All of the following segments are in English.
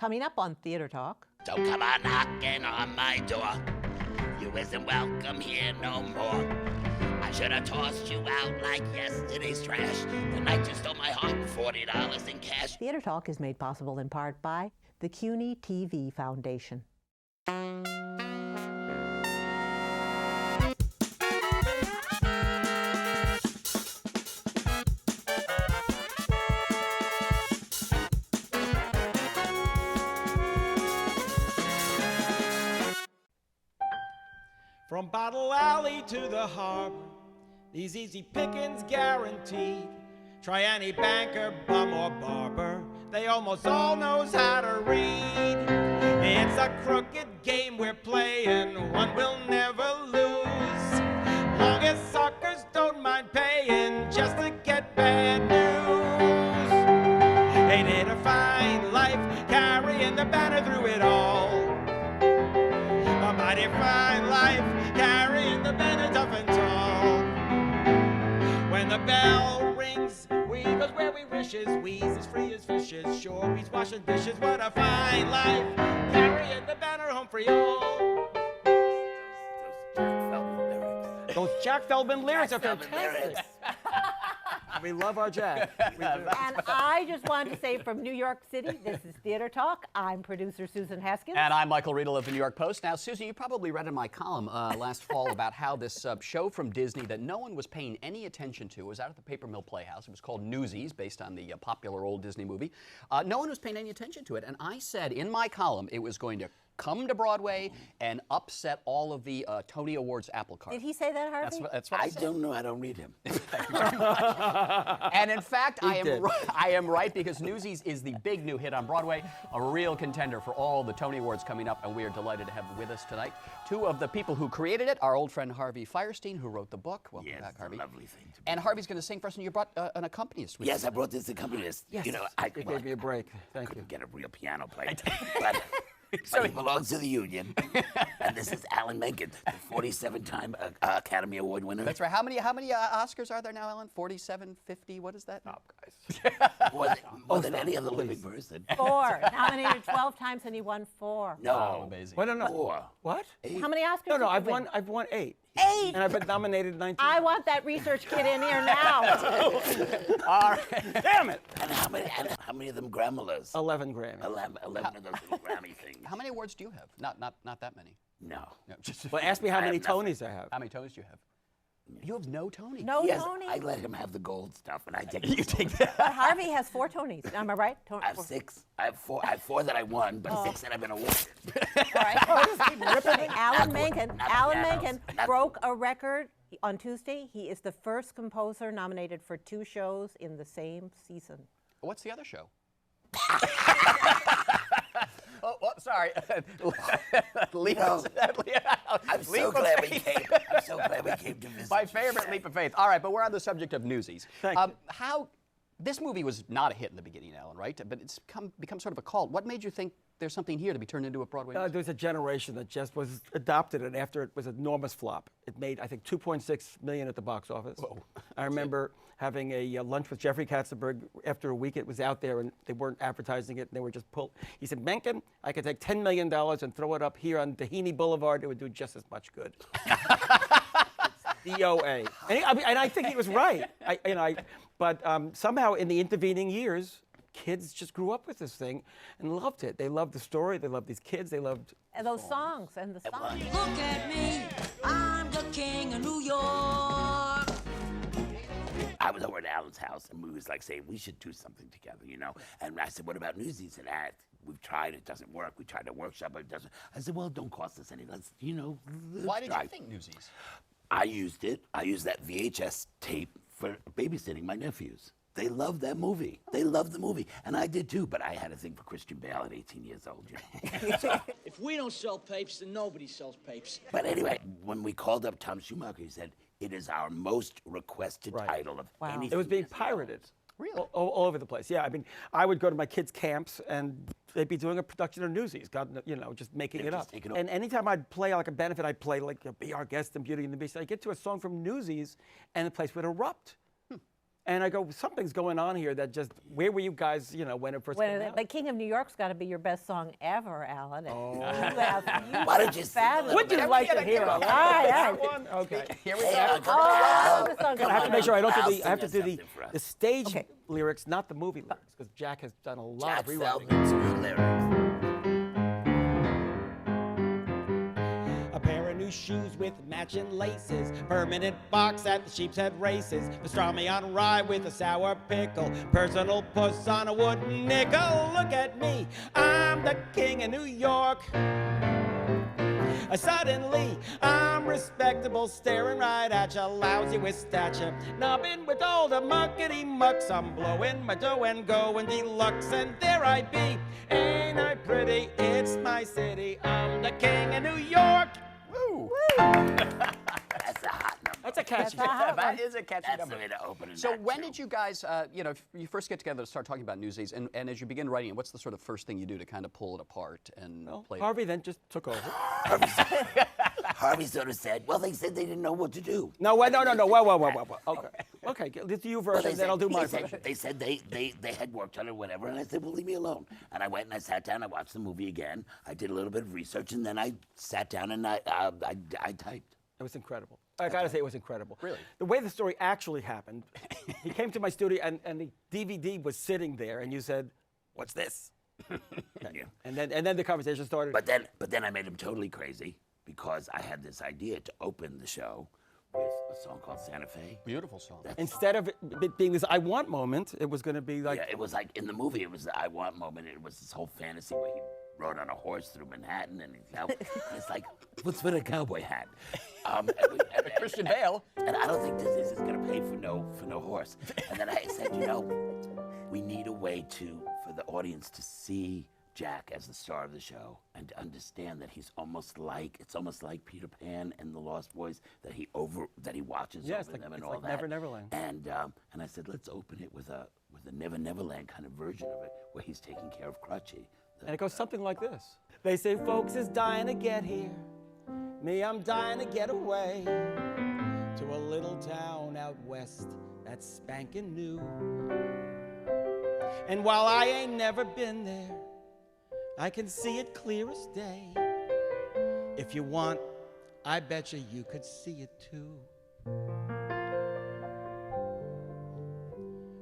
Coming up on Theater Talk. So come on knocking on my door. You isn't welcome here no more. I should have tossed you out like yesterday's trash. The night you stole my heart, $40 in cash. Theater Talk is made possible in part by the CUNY TV Foundation. From Bottle Alley to the harbor, these easy pickings guaranteed. Try any banker, bum, or barber, they almost all knows how to read. It's a crooked game we're playing, one we'll never lose. Long as suckers don't mind paying just to get bad news. Ain't it a fine life, carrying the banner through it all? A mighty fine life, carrying the banner tough and tall. When the bell rings, we goes where we wishes. We's as free as fishes, sure beats washing dishes. What a fine life, carrying the banner home for y'all. Those Jack Feldman lyrics are fantastic. We love our Jack. And I just wanted to say from New York City, this is Theater Talk. I'm producer Susan Haskins. And I'm Michael Riedel of the New York Post. Now, Susan, you probably read in my column last fall about how this show from Disney that no one was paying any attention to was out at the Paper Mill Playhouse. It was called Newsies, based on the popular old Disney movie. No one was paying any attention to it. And I said in my column it was going to come to Broadway and upset all of the Tony Awards apple cart. Did he say that, Harvey? That's what I said. don't know, I don't read him. And in fact, I am right because Newsies is the big new hit on Broadway, a real contender for all the Tony Awards coming up, and we are delighted to have with us tonight two of the people who created it, our old friend Harvey Fierstein, who wrote the book. Welcome back, Harvey. Lovely thing to be. And Harvey's going to sing for us, and you brought an accompanist with you. Yes, I brought this accompanist. Yes. You know, It gave me a break. Thank you. couldn't get a real piano player. But he belongs to the union. And this is Alan Menken, the 47-time Academy Award winner. That's right. How many Oscars are there now, Ellen? 47, 50? What is that? Stop, guys. More than any other living person. 4. Nominated 12 times and he won 4. No. Amazing. Well, no. 4. What? How many Oscars No, did you I've win? won 8. 8? And I've been nominated 19. I want that research kid in here now. All right. Damn it! And how many of them Grammys? 11 Grammys. 11 of those little Grammy things. How many awards do you have? Not that many. No. No, just Well, ask me how I many have nothing. Tonys I have. how many Tonys do you have? You have no Tony. No Yes, Tony. I let him have the gold stuff, and I take You take that. But Harvey has 4 Tonys. Am I right? I have 6. I have 4 that I won, but 6 that I've been awarded. All right. Alan Menken. not Alan pianos. Menken Not- broke a record on Tuesday. He is the first composer nominated for 2 shows in the same season. What's the other show? Oh, sorry. Leap of I'm so Leap of glad we faith. came. I'm so glad we came to visit. My you. favorite leap of faith. All right, but we're on the subject of Newsies. Thank you. How this movie was not a hit in the beginning, Alan, right? But it's become sort of a cult. What made you think there's something here to be turned into a Broadway musical? There's a generation that just was adopted, and after it was an enormous flop. It made, I think, $2.6 million at the box office. Whoa. I remember having a lunch with Jeffrey Katzenberg. After a week, it was out there, and they weren't advertising it, and they were just pulled. He said, Menken, I could take $10 million and throw it up here on Doheny Boulevard. It would do just as much good. DOA. And I think he was right. But somehow in the intervening years, kids just grew up with this thing and loved it. They loved the story. They loved these kids. They loved And those songs and the songs. Look at me, I'm the king of New York. I was over at Alan's house, and we was like saying we should do something together, you know. And I said, "What about Newsies?" And we've tried, it doesn't work. We tried to workshop, it doesn't. I said, "Well, don't cost us any. Let's, let's Why did try." you think Newsies? I used it. I used that VHS tape for babysitting my nephews. They loved that movie. They loved the movie, and I did too. But I had a thing for Christian Bale at 18 years old, If we don't sell papes, then nobody sells papes. But anyway, when we called up Tom Schumacher, he said, it is our most requested title of anything. It was being that's pirated. Really? All over the place. Yeah, I mean, I would go to my kids' camps and they'd be doing a production of Newsies, just making it up. And anytime I'd play like a benefit, I'd play like Be Our Guest and Beauty and the Beast. I'd get to a song from Newsies and the place would erupt. And I go, something's going on here that just, where were you guys, you know, when it first came out? But King of New York's got to be your best song ever, Alan. Oh. Why don't you sing a little Would you bit? like to hear All right. one? Okay. Here we go. Oh, the song I have to make sure I don't I'll do the, I have to sing do us the, something for us. the stage Okay. lyrics, not the movie lyrics, because Jack has done a lot Jack of rewriting. Feldman's new lyrics. A pair of new shoes with matching laces, permanent box at the Sheep's Head races, pastrami on rye with a sour pickle, personal puss on a wooden nickel. Look at me, I'm the king of New York. Suddenly, I'm respectable, staring right at you, lousy with stature, nubbing with all the muckety mucks. I'm blowing my dough and going deluxe, and there I be. Ain't I pretty? It's my city. I'm the king of New York. Woo. That's a hot number. That's a catchy. That is a catchy That's number. the way to open it. So when did you guys, you know, if you first get together to start talking about Newsies, and as you begin writing it, what's the sort of first thing you do to kind of pull it apart and play it? Harvey then just took over. Harvey sort of said, well, they said they didn't know what to do. No, wait, no. Whoa. Okay, do your Well, version, then I'll do my they version. said they had worked on it or whatever, and I said, well, leave me alone. And I went and I sat down, I watched the movie again, I did a little bit of research, and then I sat down and I typed. It was incredible. I gotta say, it was incredible. Really? The way the story actually happened, he came to my studio and the DVD was sitting there, and you said, "What's this?" Yeah. And then the conversation started. But then I made him totally crazy because I had this idea to open the show with a song called Santa Fe. Beautiful song. Instead of it being this "I want" moment, it was going to be like, Yeah, it was like in the movie, it was the I want moment. It was this whole fantasy where he rode on a horse through Manhattan, and it's like, what's with a cowboy hat? Christian Bale. And I don't think this is going to pay for no horse. And then I said, you know, we need a way for the audience to see Jack as the star of the show and to understand that it's almost like Peter Pan and the Lost Boys, that he watches Yeah, over it's like- them and it's all like that. Never Neverland. And I said, let's open it with a Never Neverland kind of version of it, where he's taking care of Crutchy. and it goes something like this. They say folks is dying to get here. Me, I'm dying to get away To a little town out west that's spanking new. And while I ain't never been there, I can see it clear as day. If you want, I bet you could see it too.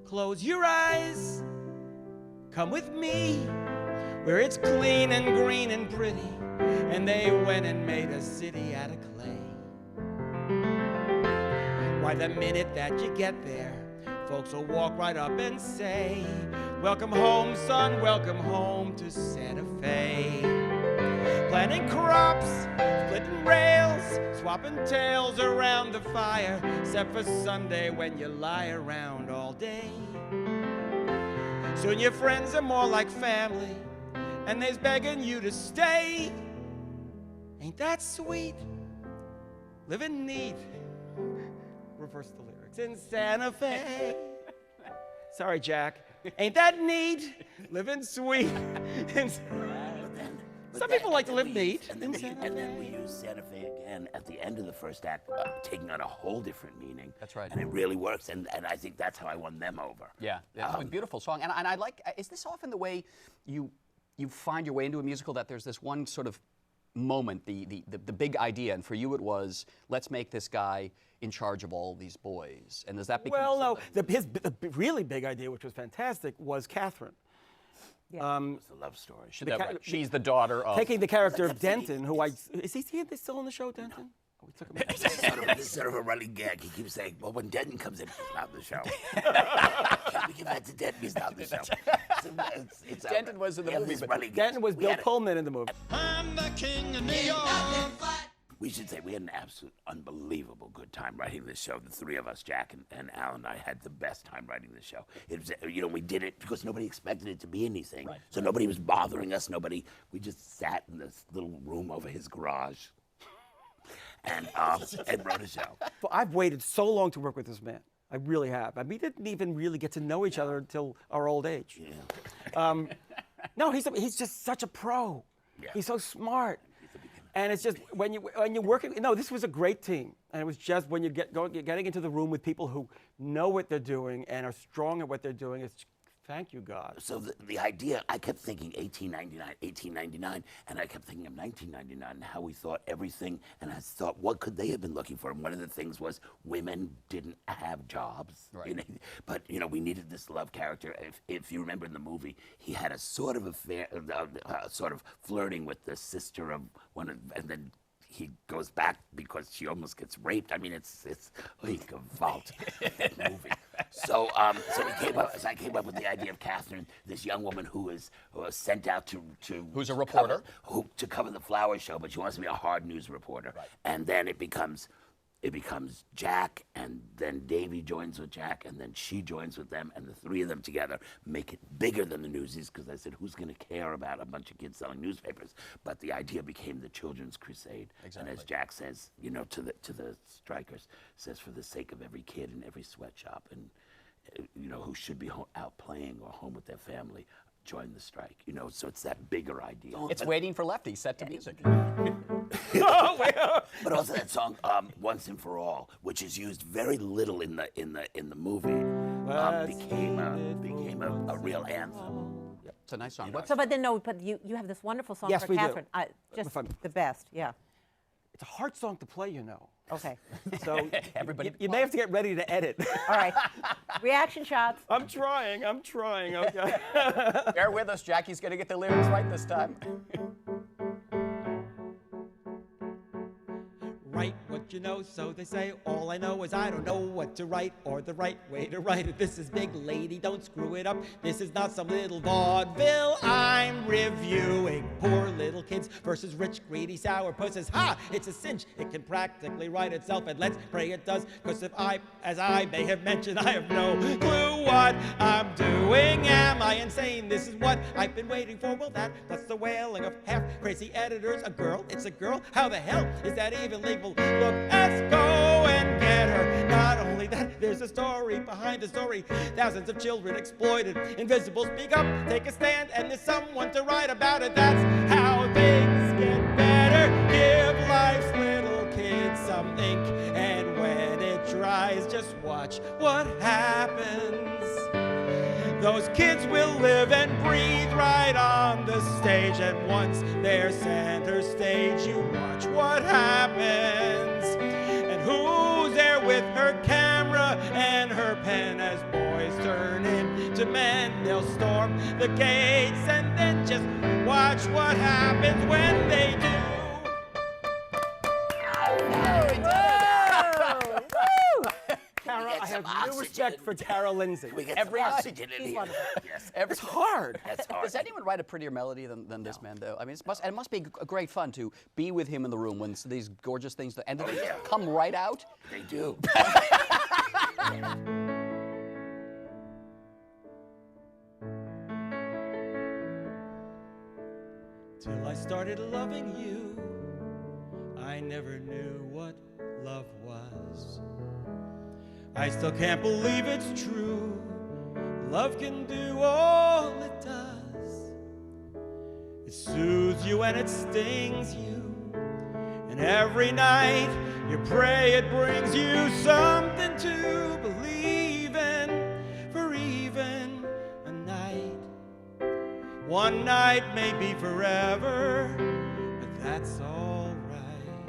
Close your eyes, come with me, where it's clean and green and pretty, and they went and made a city out of clay. Why, the minute that you get there, folks will walk right up and say, welcome home, son, welcome home to Santa Fe. Planting crops, splitting rails, swapping tales around the fire, except for Sunday when you lie around all day. Soon your friends are more like family, and they's begging you to stay. Ain't that sweet? Living neat. Reverse the lyrics. In Santa Fe. Sorry, Jack. Ain't that neat? Living sweet. Some people like to live neat. And then we use Santa Fe again at the end of the first act, taking on a whole different meaning. That's right. And it really works, and I think that's how I won them over. Yeah, it's a beautiful song. And I like, is this often the way you find your way into a musical, that there's this one sort of moment, the big idea, and for you it was, let's make this guy in charge of all these boys. And does that become Well, no, something- the really big idea, which was fantastic, was Catherine. It's a love story. She's the daughter of... Taking the character of Denton, who is he still on the show, Denton? Oh, we took him out. It's sort of a running gag. He keeps saying, well, when Denton comes in, he's not on the show. We give that to Denton, he's not on the show. It's Denton was in the movie, this but running gag. Denton was We Bill had a- Pullman in the movie. I'm the king of New York. We should say we had an absolute unbelievable good time writing this show. The three of us, Jack and Alan and I, had the best time writing this show. It was, we did it because nobody expected it to be anything. Right. So nobody was bothering us. We just sat in this little room over his garage and wrote a show. But I've waited so long to work with this man. I really have. I mean, we didn't even really get to know each other until our old age. Yeah. No, he's just such a pro. Yeah. He's so smart. He's the beginning. And it's just when you're working. No, this was a great team, and it was just when you're getting into the room with people who know what they're doing and are strong at what they're doing. It's thank you, God. So the idea, I kept thinking 1899, and I kept thinking of 1999 and how we thought everything, and I thought, what could they have been looking for? And one of the things was women didn't have jobs. Right. You know, but, we needed this love character. If you remember in the movie, he had a sort of affair, sort of flirting with the sister of one of, and then he goes back because she almost gets raped. I mean, it's like a vault movie. So I came up with the idea of Catherine, this young woman who was sent out to Who's a reporter. to cover the flower show, but she wants to be a hard news reporter. Right. And then it becomes Jack, and then Davy joins with Jack, and then she joins with them, and the three of them together make it bigger than the Newsies, because I said, who's going to care about a bunch of kids selling newspapers? But the idea became the Children's Crusade. Exactly. And as Jack says, to the strikers, says, for the sake of every kid in every sweatshop, and who should be out playing or home with their family, join the strike. So it's that bigger idea. It's Waiting for Lefty, set to music. But also that song, "Once and for All," which is used very little in the movie, became a real anthem. It's a nice song. So, but you have this wonderful song Yes, for we do. Catherine. Just Fun. the best, yeah. It's a hard song to play, Okay. So Everybody you may have to get ready to edit. All right. Reaction shots. I'm trying. Okay. Bear with us, Jackie's going to get the lyrics right this time. Write what you know, so they say. All I know is I don't know what to write or the right way to write it. This is big, lady, don't screw it up. This is not some little vaudeville I'm reviewing. Poor little kids versus rich, greedy sourpusses. Ha! It's a cinch. It can practically write itself, and let's pray it does. Because as I may have mentioned, I have no clue what I'm doing. Am I insane? This is what I've been waiting for. Well, that's the wailing of half-crazy editors. A girl? It's a girl? How the hell is that even legal? Look, let's go and get her. Not only that, there's a story behind the story. Thousands of children exploited. Invisible, speak up, take a stand, and there's someone to write about it. That's how things get better. Give life's little kids some ink, and when it dries, just watch what happens. Those kids will live and breathe right on the stage, and once they're center stage, you watch what happens. And who's there with her camera and her pen as boys turn into men? They'll storm the gates, and then just watch what happens when they do. Tara, I have some no respect for Tara Lindsay. We get Every some night. oxygen in here. Yes. It's hard. That's hard. Does anyone write a prettier melody than this man, though? I mean, it must be great fun to be with him in the room when these gorgeous things, and they yeah. come right out. They do. Till I started loving you, I never knew what love was. I still can't believe it's true. Love can do all it does. It soothes you and it stings you. And every night you pray it brings you something to believe in for even a night. One night may be forever, but that's all right.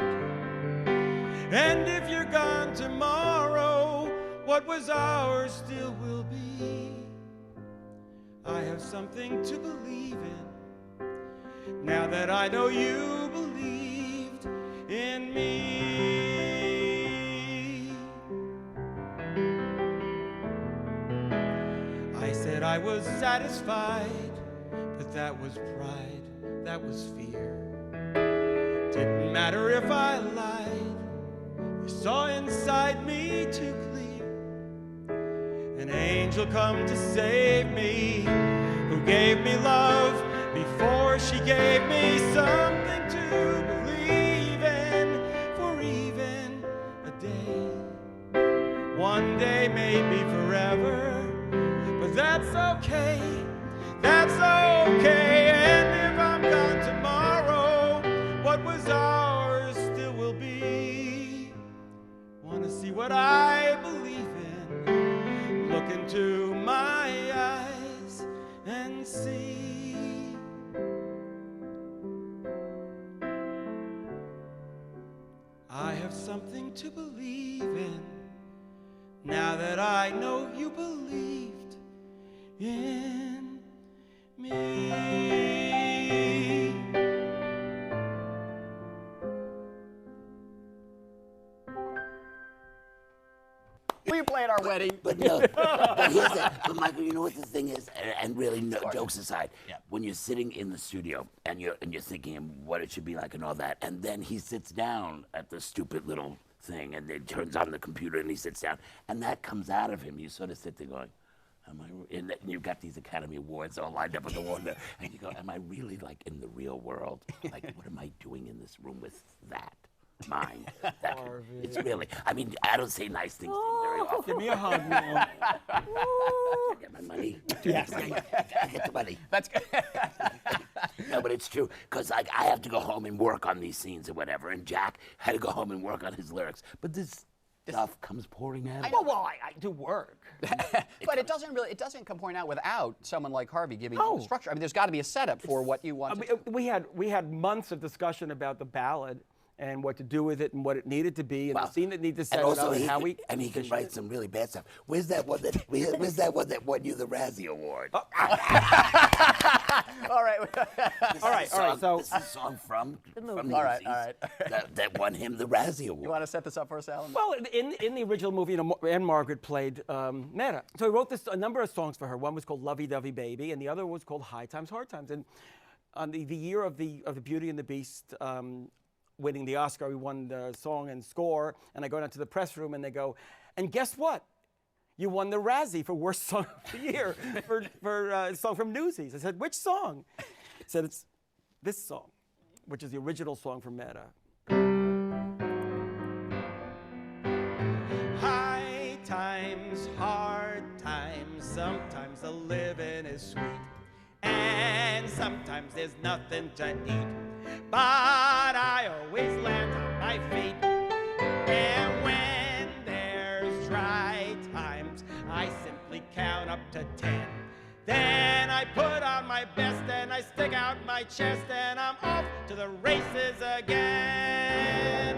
And if you're gone tomorrow, what was ours still will be. I have something to believe in, now that I know you believed in me. I said I was satisfied, but that was pride, that was fear. Didn't matter if I lied, you saw inside me too clear. An angel come to save me, who gave me love before she gave me something to believe in for even a day. One day may be forever, but that's okay, that's okay. And if I'm gone tomorrow, what was ours what I believe in. Look into my eyes and see. I have something to believe in, now that I know you believed in me. Will you play at our wedding? But no, but here's that. But Michael, you know what the thing is, and really, no, jokes aside, when you're sitting in the studio and you're thinking of what it should be like and all that, and then he sits down at the stupid little thing, and then turns on the computer and he sits down, and that comes out of him. You sort of sit there going, and you've got these Academy Awards all lined up on the wall there, and you go, am I really like in the real world? Like, what am I doing in this room with that mind? That it's really, I mean, I don't say nice things to you very often. Give me a hug now. Get my money. Yes. I get the money. That's good. No, but it's true, because like, I have to go home and work on these scenes or whatever, and Jack had to go home and work on his lyrics. But this stuff comes pouring out. Well, I do work. But it doesn't come pouring out without someone like Harvey giving you the structure. I mean, there's got to be a setup for what you want to do. We had months of discussion about the ballad and what to do with it and what it needed to be and the scene that needed to set And it also, up and how we. and he can write some really bad stuff. Where's that one that won you the Razzie Award? All right. All right. So this is a song from the movie. All right. that won him the Razzie Award. You want to set this up for us, Alan? well, in the original movie, Anne Margaret played Meta. So he wrote a number of songs for her. One was called "Lovey Dovey Baby," and the other was called "High Times, Hard Times." And on the year of the Beauty and the Beast. Winning the Oscar, we won the song and score, and I go down to the press room and they go, and guess what? You won the Razzie for Worst Song of the Year for a song from Newsies. I said, which song? He said, it's this song, which is the original song from Meta. High times, hard times, sometimes the living is sweet, and sometimes there's nothing to eat. But I always land on my feet. And when there's dry times, I simply count up to 10. Then I put on my best and I stick out my chest and I'm off to the races again.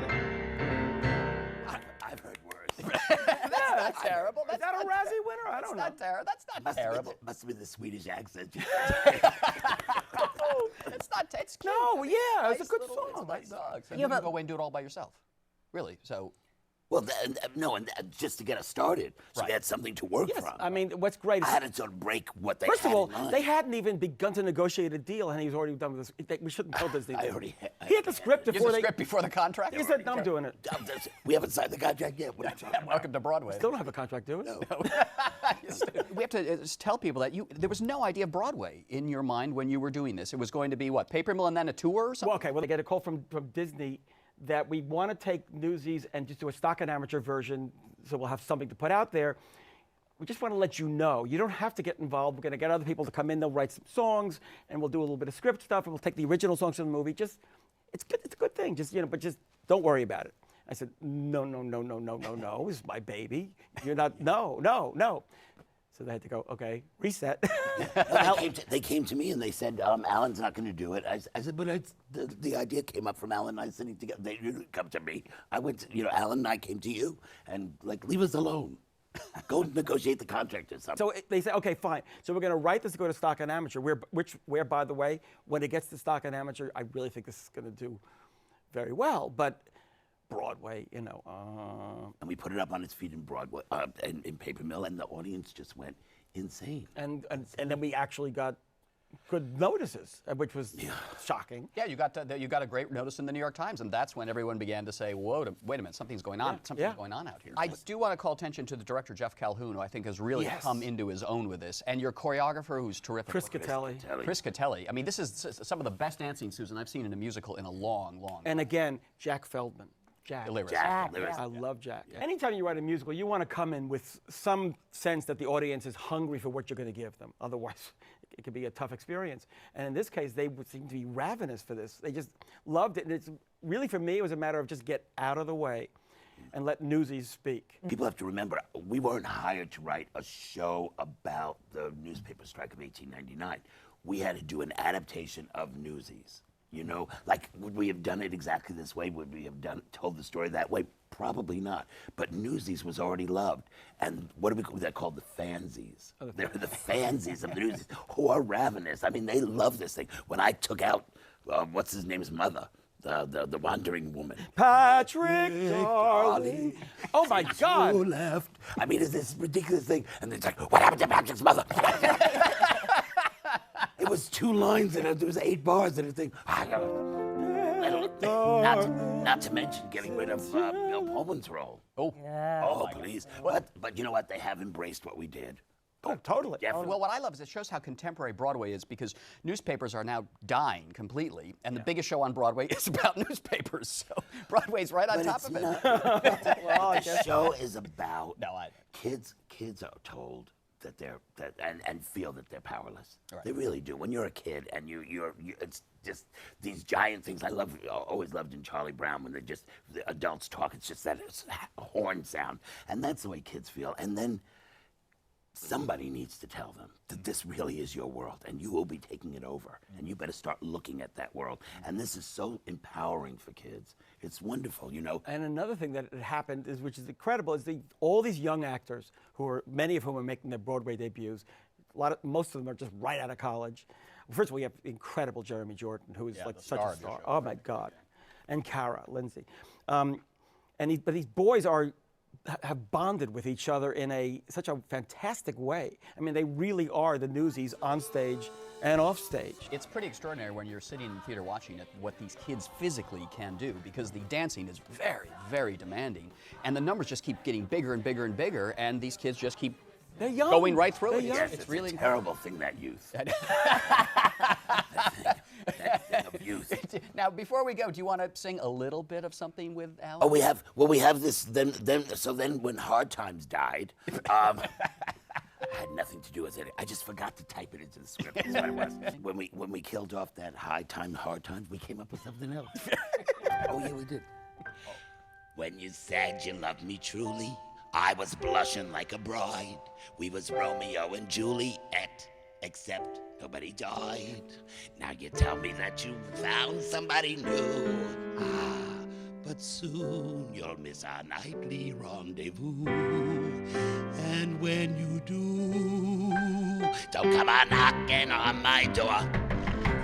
I've heard worse. That's not terrible. Is that a Razzie winner? I don't know. That's not terrible. Must have been the Swedish accent. It's cute. No, yeah, it's a good It's song. a nice song. So you can go away and do it all by yourself. Really? So. Well, just to get us started, so we had something to work Yes, from. I mean, what's great is I had to sort of break what they first had of all, in mind. they hadn't even begun to negotiate a deal, and he was already done with this. We shouldn't tell Disney. I already had. He had the script You before have the they. script before the contract? He said, "I'm doing it." We haven't signed the contract yet. What are you talking about? Welcome to Broadway. Still don't have a contract, do we? No. We have to tell people that there was no idea of Broadway in your mind when you were doing this. It was going to be what, Paper Mill and then a tour or something? Well, okay. Well, I get a call from Disney that we want to take Newsies and just do a stock and amateur version, so we'll have something to put out there. We just want to let you know. You don't have to get involved. We're going to get other people to come in. They'll write some songs, and we'll do a little bit of script stuff, and we'll take the original songs from the movie. It's good. It's a good thing. But just don't worry about it. I said, no. This is my baby. You're not. No. So they had to go, okay, reset. No, they came to me and they said, Alan's not going to do it. I said, but the idea came up from Alan and I sitting together. They didn't come to me. I went to, Alan and I came to you and leave us alone. Go negotiate the contract or something. So they said, okay, fine. So we're going to write this to go to stock and amateur, where, by the way, when it gets to stock and amateur, I really think this is going to do very well. But Broadway, And we put it up on its feet in Broadway, in Paper Mill, and the audience just went insane. And then we actually got good notices, which was shocking. Yeah, you got a great notice in the New York Times, and that's when everyone began to say, wait a minute, something's going on. Something's going on out here. I do want to call attention to the director, Jeff Calhoun, who I think has really come into his own with this, and your choreographer, who's terrific. Chris Catelli. Chris Catelli. I mean, this is some of the best dancing, Susan, I've seen in a musical in a long time. And again, Jack Feldman. Jack. I love Jack. Yeah. Anytime you write a musical, you want to come in with some sense that the audience is hungry for what you're going to give them. Otherwise, it could be a tough experience. And in this case, they would seem to be ravenous for this. They just loved it. And it's really, for me, it was a matter of just get out of the way and let Newsies speak. People have to remember, we weren't hired to write a show about the newspaper strike of 1899. We had to do an adaptation of Newsies. You know, like, would we have done it exactly this way? Would we have told the story that way? Probably not. But Newsies was already loved. And what do we call that? Called the fansies. They're the fansies of the Newsies, who are ravenous. I mean, they love this thing. When I took out, what's his name's mother? The wandering woman. Patrick Darling. Oh my God. Who left? I mean, it's this ridiculous thing. And it's like, what happened to Patrick's mother? It was 2 lines and there was 8 bars and everything. Not to mention getting rid of Bill Pullman's role. Oh. Yeah. Oh, please. But you know what? They have embraced what we did. Oh, totally. Definitely. Well, what I love is it shows how contemporary Broadway is, because newspapers are now dying completely, and the biggest show on Broadway is about newspapers. So Broadway's right on But top it's of it. not. The show is about kids. Kids are told that and feel that they're powerless. Right. They really do. When you're a kid and you're it's just these giant things. I always loved in Charlie Brown when the adults talk. It's just that horn sound, and that's the way kids feel. And then somebody needs to tell them that this really is your world and you will be taking it over, and you better start looking at that world. And this is so empowering for kids. It's wonderful, you know. And another thing that happened, which is incredible, is all these young actors, many of whom are making their Broadway debuts. Most of them are just right out of college. First of all, we have incredible Jeremy Jordan, who is like such a star. Oh my God, and Cara Lindsay, but these boys have bonded with each other in such a fantastic way. I mean, they really are the Newsies on stage and off stage. It's pretty extraordinary when you're sitting in the theater watching it, what these kids physically can do, because the dancing is very, very demanding, and the numbers just keep getting bigger and bigger and bigger, and these kids just keep They're young. going right through it. Yes, It's really a terrible thing, that youth. that thing of youth. Now, before we go, do you want to sing a little bit of something with Alan? Oh, we have this. Then when Hard Times died, I had nothing to do with it. I just forgot to type it into the script. That's what it was. When we killed off that Hard Times, we came up with something else. Oh yeah, we did. When you said you loved me truly, I was blushing like a bride. We was Romeo and Juliet, except nobody died. Now you tell me that you found somebody new. But soon you'll miss our nightly rendezvous. And when you do, don't come on knocking on my door.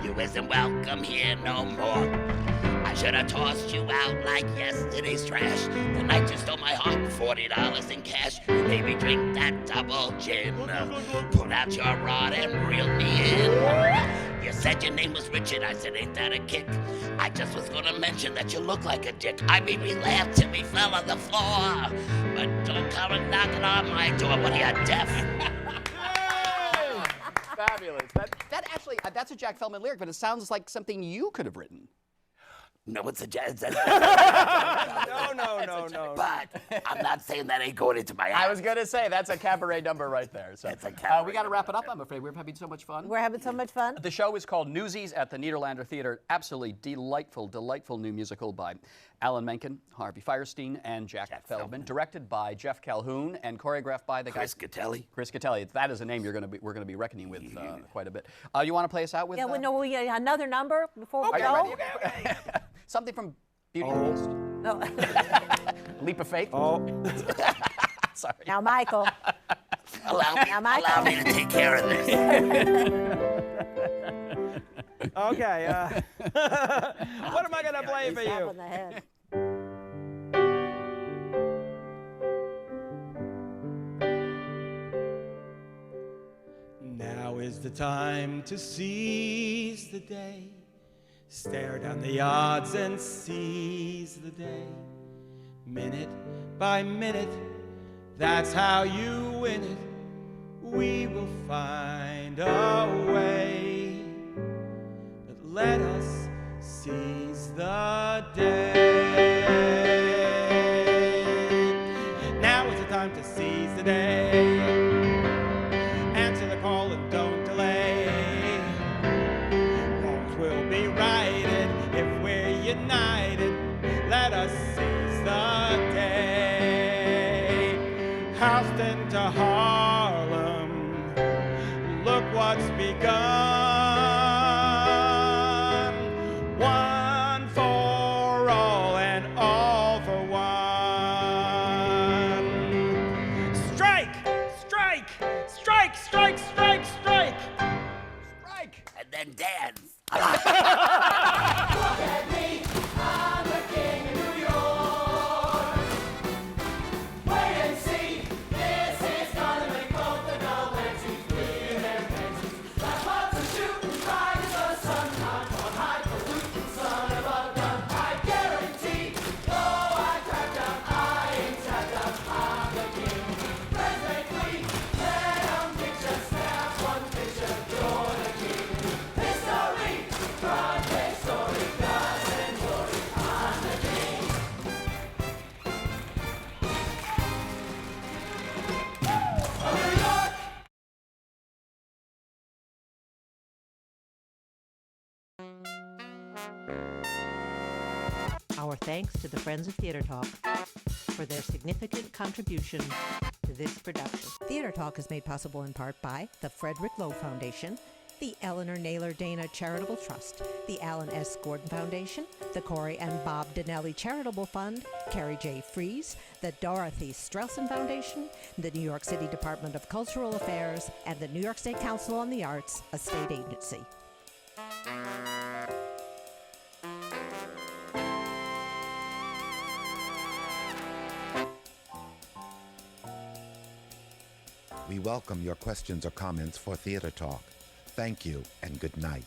You isn't welcome here no more. I should have tossed you out like yesterday's trash. The night you stole my heart, $40 in cash. Made me drink that double gin. Pull out your rod and reel me in. You said your name was Richard. I said, ain't that a kick? I just was gonna mention that you look like a dick. I made me laugh till we fell on the floor. But don't come and knocking on my door. What are you, deaf? Fabulous. That actually, that's a Jack Feldman lyric, but it sounds like something you could have written. No, it's a jazz. No. But I'm not saying that ain't going into my house. I was going to say, that's a cabaret number right there. So That's a cabaret we got to wrap it up, I'm afraid. We're having so much fun. We're having so much fun. The show is called Newsies at the Nederlander Theater. Absolutely delightful new musical by Alan Menken, Harvey Fierstein, and Jack Feldman. Directed by Jeff Calhoun and choreographed by the Chris Gattelli. Chris Gattelli. That is a name we're going to be reckoning with quite a bit. You want to play us out with? Yeah, another number before we go? Okay. Something from Beauty and the Beast. No. Leap of Faith. Oh. Sorry. Now, Michael. Allow me to take care of this. Okay. What am I going to play for Slap you? on the head. Now is the time to seize the day. Stare down the odds and seize the day. Minute by minute, that's how you win it. We will find a way. But let us seize the day. Now is the time to seize the day. Answer the call and don't delay. Wrongs will be righted if we're united. Let us seize the day. Our thanks to the Friends of Theater Talk for their significant contribution to this production. Theater Talk is made possible in part by the Frederick Lowe Foundation, the Eleanor Naylor Dana Charitable Trust, the Alan S. Gordon Foundation, the Corey and Bob Donnelly Charitable Fund, Carrie J. Fries, the Dorothy Strelson Foundation, the New York City Department of Cultural Affairs, and the New York State Council on the Arts, a state agency. We welcome your questions or comments for Theater Talk. Thank you and good night.